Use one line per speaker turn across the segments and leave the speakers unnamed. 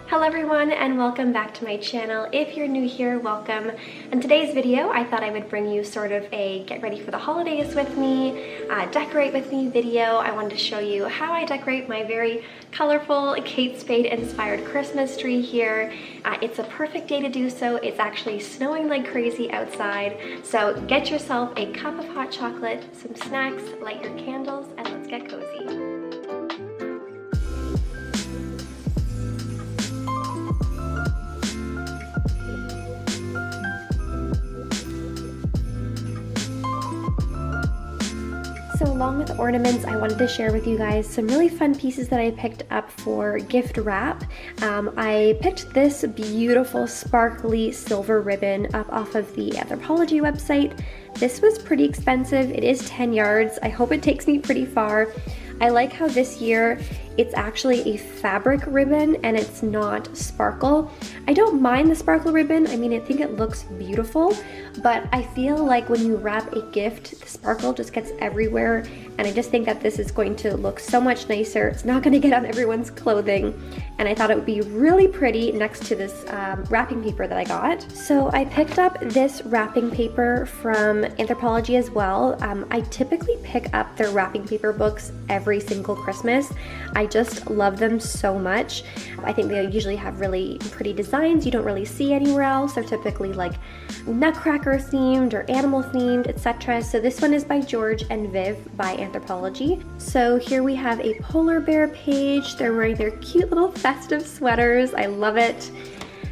Hello everyone and welcome back to my channel. If you're new here, welcome. In today's video, I thought I would bring you sort of a get ready for the holidays with me, decorate with me video. I wanted to show you how I decorate my very colorful Kate Spade inspired Christmas tree here. It's a perfect day to do so. It's actually snowing like crazy outside. So get yourself a cup of hot chocolate, some snacks, light your candles, and let's get cozy. So along with ornaments, I wanted to share with you guys some really fun pieces that I picked up for gift wrap. I picked this beautiful sparkly silver ribbon up off of the Anthropologie website. This was pretty expensive. It is 10 yards. I hope it takes me pretty far. I like how this year it's actually a fabric ribbon and it's not sparkle. I don't mind the sparkle ribbon. I mean, I think it looks beautiful, but I feel like when you wrap a gift, the sparkle just gets everywhere, and I just think that this is going to look so much nicer. It's not going to get on everyone's clothing, and I thought it would be really pretty next to this wrapping paper that I got. So I picked up this wrapping paper from Anthropologie as well. I typically pick up their wrapping paper books every single Christmas. I just love them so much. I think they usually have really pretty designs you don't really see anywhere else. They're typically like Nutcracker themed or animal themed, etc. So this one is by George and Viv by Anthropologie. So here we have a polar bear page. They're wearing their cute little festive sweaters. I love it.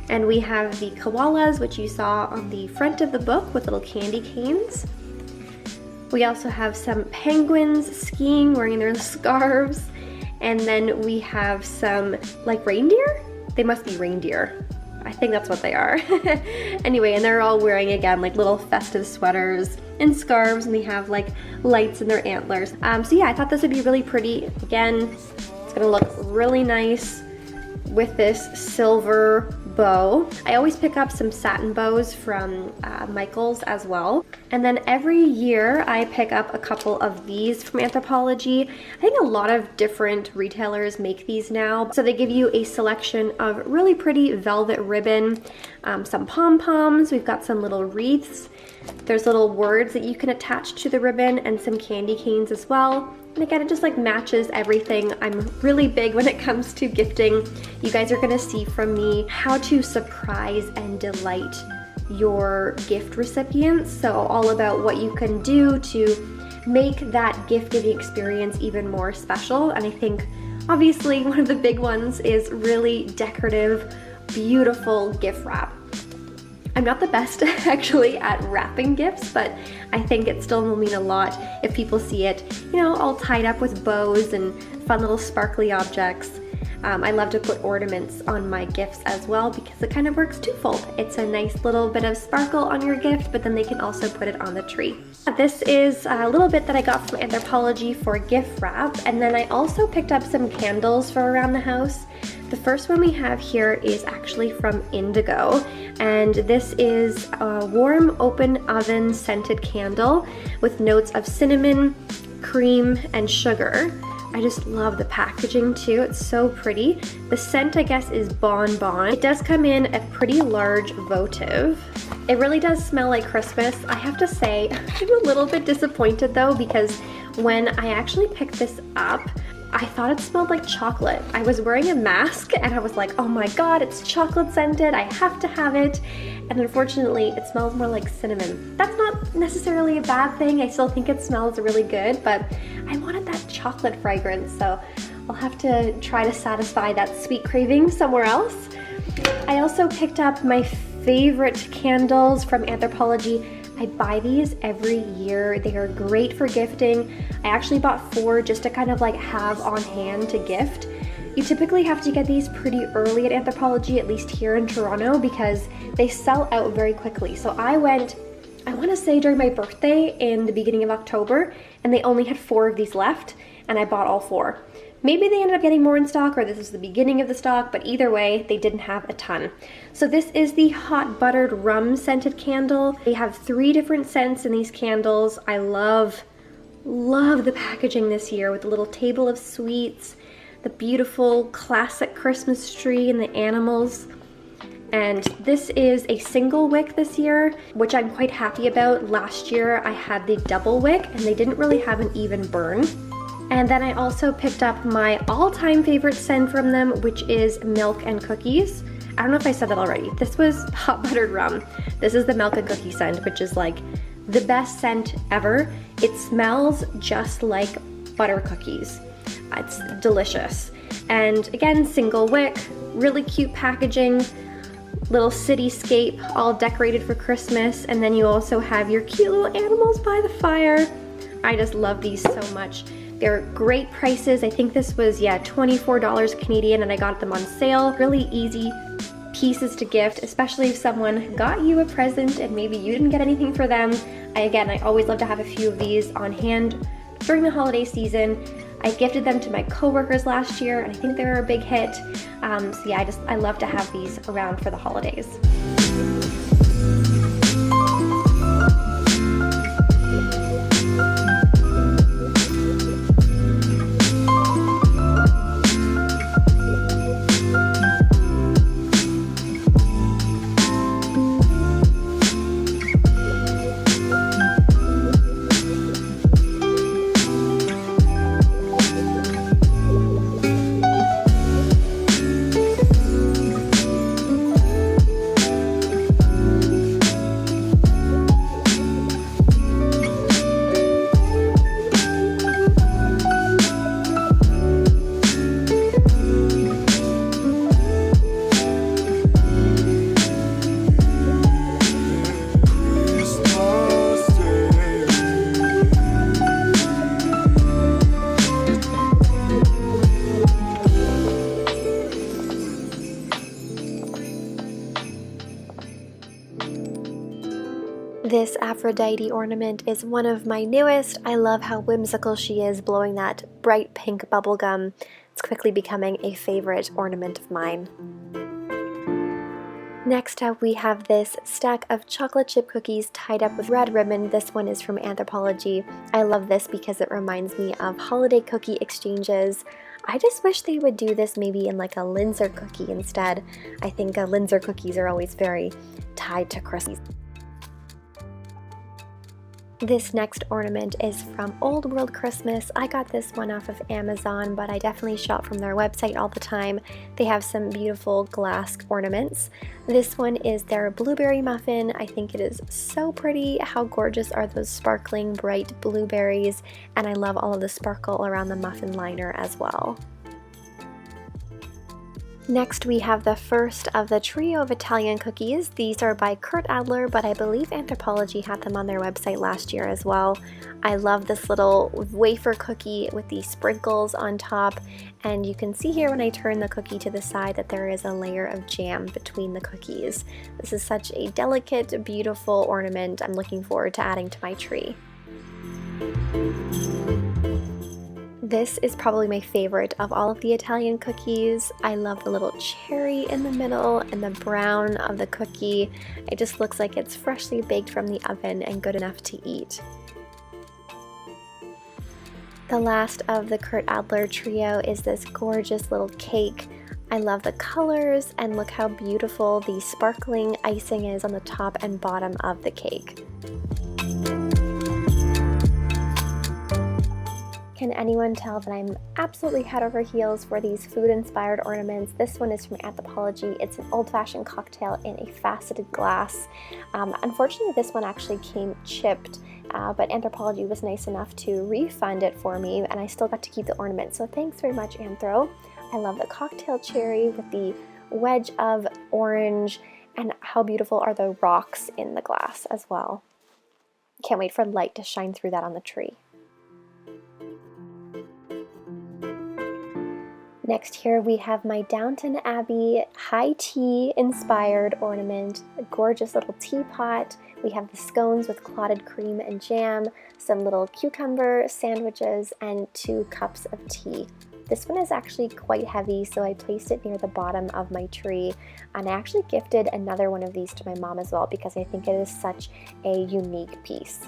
And we have the koalas, which you saw on the front of the book with little candy canes. We also have some penguins skiing, wearing their scarves. And then we have some like reindeer? They must be reindeer. I think that's what they are. Anyway, and they're all wearing, again, like little festive sweaters and scarves, and they have like lights in their antlers. So yeah, I thought this would be really pretty. Again, it's gonna look really nice with this silver bow. I always pick up some satin bows from Michael's as well. And then every year I pick up a couple of these from Anthropologie. I think a lot of different retailers make these now. So they give you a selection of really pretty velvet ribbon, some pom-poms, we've got some little wreaths. There's little words that you can attach to the ribbon and some candy canes as well. And again, it just like matches everything. I'm really big when it comes to gifting. You guys are gonna see from me how to surprise and delight your gift recipients. So all about what you can do to make that gift giving experience even more special. And I think obviously one of the big ones is really decorative, beautiful gift wrap. I'm not the best actually at wrapping gifts, but I think it still will mean a lot if people see it, you know, all tied up with bows and fun little sparkly objects. I love to put ornaments on my gifts as well because it kind of works twofold. It's a nice little bit of sparkle on your gift, but then they can also put it on the tree. This is a little bit that I got from Anthropologie for gift wrap, and then I also picked up some candles for around the house. The first one we have here is actually from Indigo, and this is a warm open oven scented candle with notes of cinnamon, cream, and sugar. I just love the packaging too. It's so pretty. The scent, I guess, is Bon Bon. It does come in a pretty large votive. It really does smell like Christmas. I have to say, I'm a little bit disappointed though, because when I actually picked this up, I thought it smelled like chocolate. I was wearing a mask and I was like, oh my god, it's chocolate scented, I have to have it. And unfortunately, it smells more like cinnamon. That's not necessarily a bad thing. I still think it smells really good, but I wanted that chocolate fragrance, so I'll have to try to satisfy that sweet craving somewhere else. I also picked up my favorite candles from Anthropologie. I buy these every year. They are great for gifting. I actually bought 4 just to kind of like have on hand to gift. You typically have to get these pretty early at Anthropologie, at least here in Toronto, because they sell out very quickly. So I went, I want to say during my birthday in the beginning of October, and they only had 4 of these left, and I bought all 4. Maybe they ended up getting more in stock, or this is the beginning of the stock, but either way, they didn't have a ton. So this is the hot buttered rum scented candle. They have 3 different scents in these candles. I love the packaging this year with a little table of sweets, the beautiful classic Christmas tree and the animals. And this is a single wick this year, which I'm quite happy about. Last year I had the double wick and they didn't really have an even burn. And then I also picked up my all-time favorite scent from them, which is milk and cookies. I don't know if I said that already. This was hot buttered rum. This is the milk and cookie scent, which is like the best scent ever. It smells just like butter cookies. It's delicious. And again, single wick, really cute packaging, little cityscape all decorated for Christmas. And then you also have your cute little animals by the fire. I just love these so much. They're great prices. I think this was, yeah, $24 Canadian, and I got them on sale. Really easy pieces to gift, especially if someone got you a present and maybe you didn't get anything for them. I always love to have a few of these on hand during the holiday season. I gifted them to my coworkers last year, and I think they were a big hit. So yeah, I love to have these around for the holidays. This Aphrodite ornament is one of my newest. I love how whimsical she is, blowing that bright pink bubble gum. It's quickly becoming a favorite ornament of mine. Next up, we have this stack of chocolate chip cookies tied up with red ribbon. This one is from Anthropologie. I love this because it reminds me of holiday cookie exchanges. I just wish they would do this maybe in like a Linzer cookie instead. I think Linzer cookies are always very tied to Christmas. This next ornament is from Old World Christmas. I got this one off of Amazon, but I definitely shop from their website all the time. They have some beautiful glass ornaments. This one is their blueberry muffin. I think it is so pretty. How gorgeous are those sparkling bright blueberries? And I love all of the sparkle around the muffin liner as well. Next, we have the first of the trio of Italian cookies. These are by Kurt Adler, but I believe Anthropologie had them on their website last year as well. I love this little wafer cookie with these sprinkles on top, and you can see here when I turn the cookie to the side that there is a layer of jam between the cookies. This is such a delicate, beautiful ornament. I'm looking forward to adding to my tree. This is probably my favorite of all of the Italian cookies. I love the little cherry in the middle and the brown of the cookie. It just looks like it's freshly baked from the oven and good enough to eat. The last of the Kurt Adler trio is this gorgeous little cake. I love the colors, and look how beautiful the sparkling icing is on the top and bottom of the cake. Can anyone tell that I'm absolutely head over heels for these food-inspired ornaments? This one is from Anthropologie. It's an old-fashioned cocktail in a faceted glass. Unfortunately, this one actually came chipped, but Anthropologie was nice enough to refund it for me, and I still got to keep the ornament. So thanks very much, Anthro. I love the cocktail cherry with the wedge of orange, and how beautiful are the rocks in the glass as well. Can't wait for light to shine through that on the tree. Next here we have my Downton Abbey high tea inspired ornament, a gorgeous little teapot. We have the scones with clotted cream and jam, some little cucumber sandwiches, and 2 cups of tea. This one is actually quite heavy, so I placed it near the bottom of my tree, and I actually gifted another one of these to my mom as well because I think it is such a unique piece.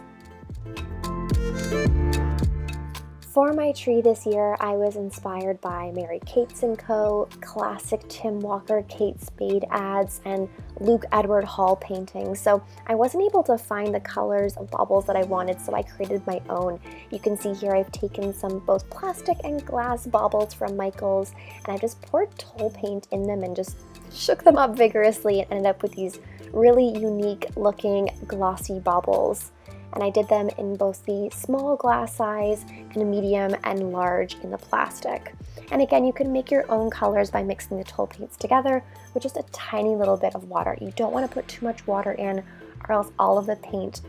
For my tree this year, I was inspired by Mary Kate's & Co., classic Tim Walker Kate Spade ads, and Luke Edward Hall paintings. So I wasn't able to find the colors of baubles that I wanted, so I created my own. You can see here I've taken some both plastic and glass baubles from Michael's, and I just poured Toll paint in them and just shook them up vigorously and ended up with these really unique looking glossy baubles. And I did them in both the small glass size and medium and large in the plastic. And again, you can make your own colors by mixing the Toll paints together with just a tiny little bit of water. You don't want to put too much water in, or else all of the paint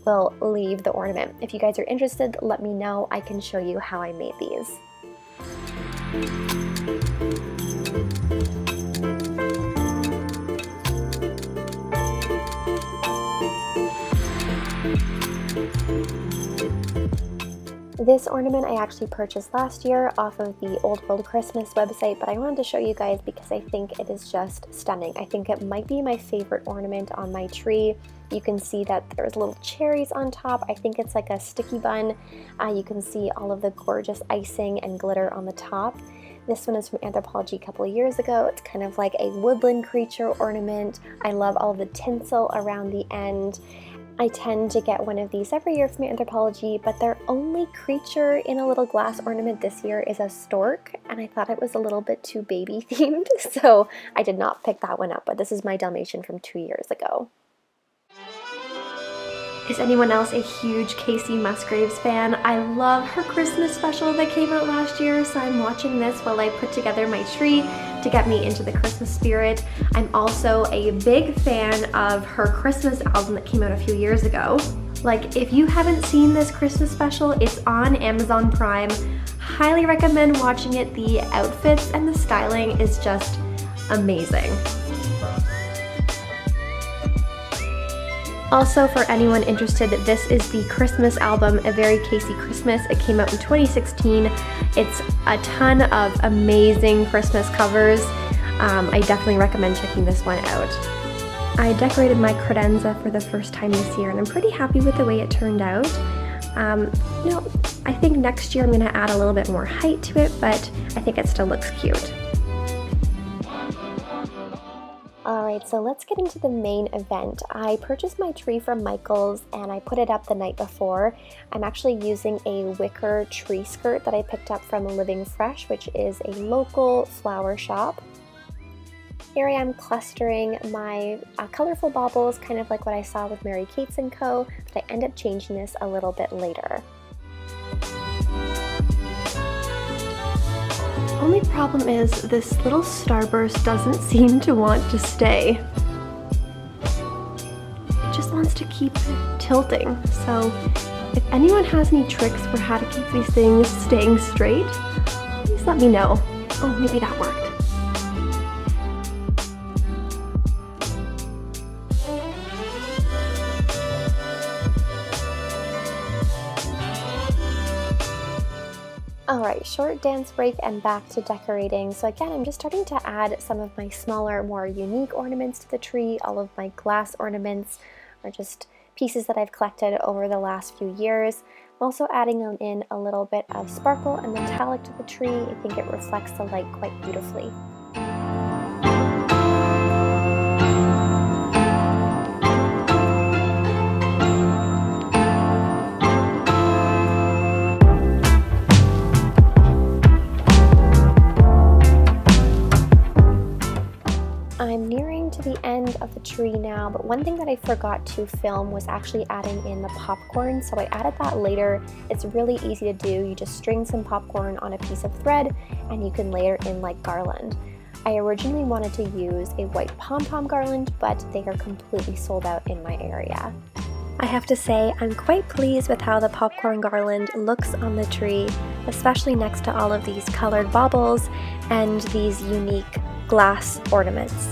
will leave the ornament. If you guys are interested, let me know. I can show you how I made these. This ornament I actually purchased last year off of the Old World Christmas website, but I wanted to show you guys because I think it is just stunning. I think it might be my favorite ornament on my tree. You can see that there's little cherries on top. I think it's like a sticky bun. You can see all of the gorgeous icing and glitter on the top. This one is from Anthropologie a couple of years ago. It's kind of like a woodland creature ornament. I love all the tinsel around the end. I tend to get one of these every year from Anthropologie, but their only creature in a little glass ornament this year is a stork, and I thought it was a little bit too baby themed, so I did not pick that one up, but this is my Dalmatian from 2 years ago. Is anyone else a huge Casey Musgraves fan? I love her Christmas special that came out last year, so I'm watching this while I put together my tree to get me into the Christmas spirit. I'm also a big fan of her Christmas album that came out a few years ago. Like, if you haven't seen this Christmas special, it's on Amazon Prime. Highly recommend watching it. The outfits and the styling is just amazing. Also, for anyone interested, this is the Christmas album, A Very Casey Christmas. It came out in 2016. It's a ton of amazing Christmas covers. I definitely recommend checking this one out. I decorated my credenza for the first time this year, and I'm pretty happy with the way it turned out. I think next year I'm going to add a little bit more height to it, but I think it still looks cute. Alright, so let's get into the main event. I purchased my tree from Michael's and I put it up the night before. I'm actually using a wicker tree skirt that I picked up from Living Fresh, which is a local flower shop. Here I am clustering my colorful baubles, kind of like what I saw with Mary Kate's & Co., but I end up changing this a little bit later. Only problem is this little starburst doesn't seem to want to stay. It just wants to keep tilting. So if anyone has any tricks for how to keep these things staying straight, please let me know. Oh, maybe that worked. Alright, short dance break and back to decorating. So again, I'm just starting to add some of my smaller, more unique ornaments to the tree. All of my glass ornaments are just pieces that I've collected over the last few years. I'm also adding in a little bit of sparkle and metallic to the tree. I think it reflects the light quite beautifully. I'm nearing to the end of the tree now, but one thing that I forgot to film was actually adding in the popcorn, so I added that later. It's really easy to do. You just string some popcorn on a piece of thread and you can layer in like garland. I originally wanted to use a white pom-pom garland, but they are completely sold out in my area. I have to say, I'm quite pleased with how the popcorn garland looks on the tree, especially next to all of these colored baubles and these unique glass ornaments.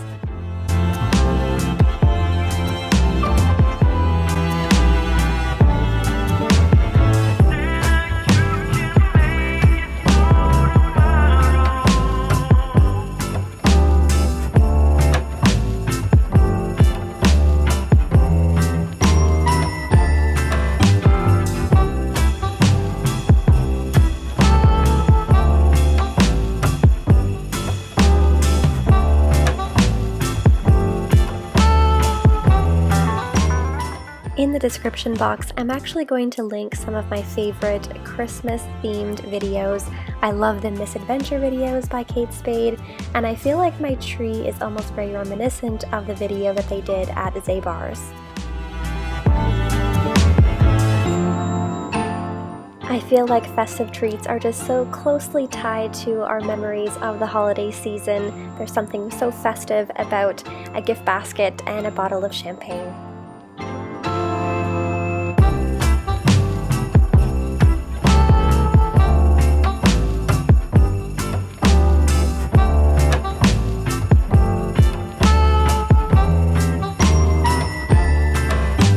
description box, I'm actually going to link some of my favorite Christmas themed videos. I love the Misadventure videos by Kate Spade, and I feel like my tree is almost very reminiscent of the video that they did at Zabar's. I feel like festive treats are just so closely tied to our memories of the holiday season. There's something so festive about a gift basket and a bottle of champagne.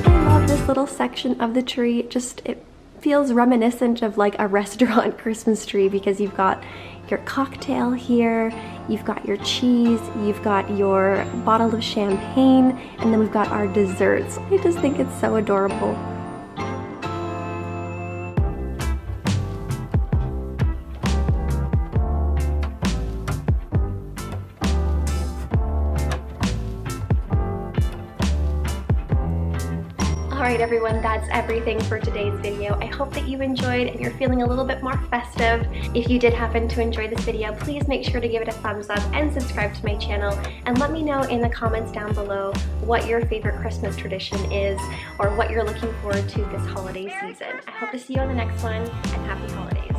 I love this little section of the tree. It feels reminiscent of like a restaurant Christmas tree, because you've got your cocktail here, you've got your cheese, you've got your bottle of champagne, and then we've got our desserts. I just think it's so adorable. Alright everyone, that's everything for today's video. I hope that you enjoyed and you're feeling a little bit more festive. If you did happen to enjoy this video, please make sure to give it a thumbs up and subscribe to my channel, and let me know in the comments down below what your favorite Christmas tradition is, or what you're looking forward to this holiday season. I hope to see you on the next one, and happy holidays.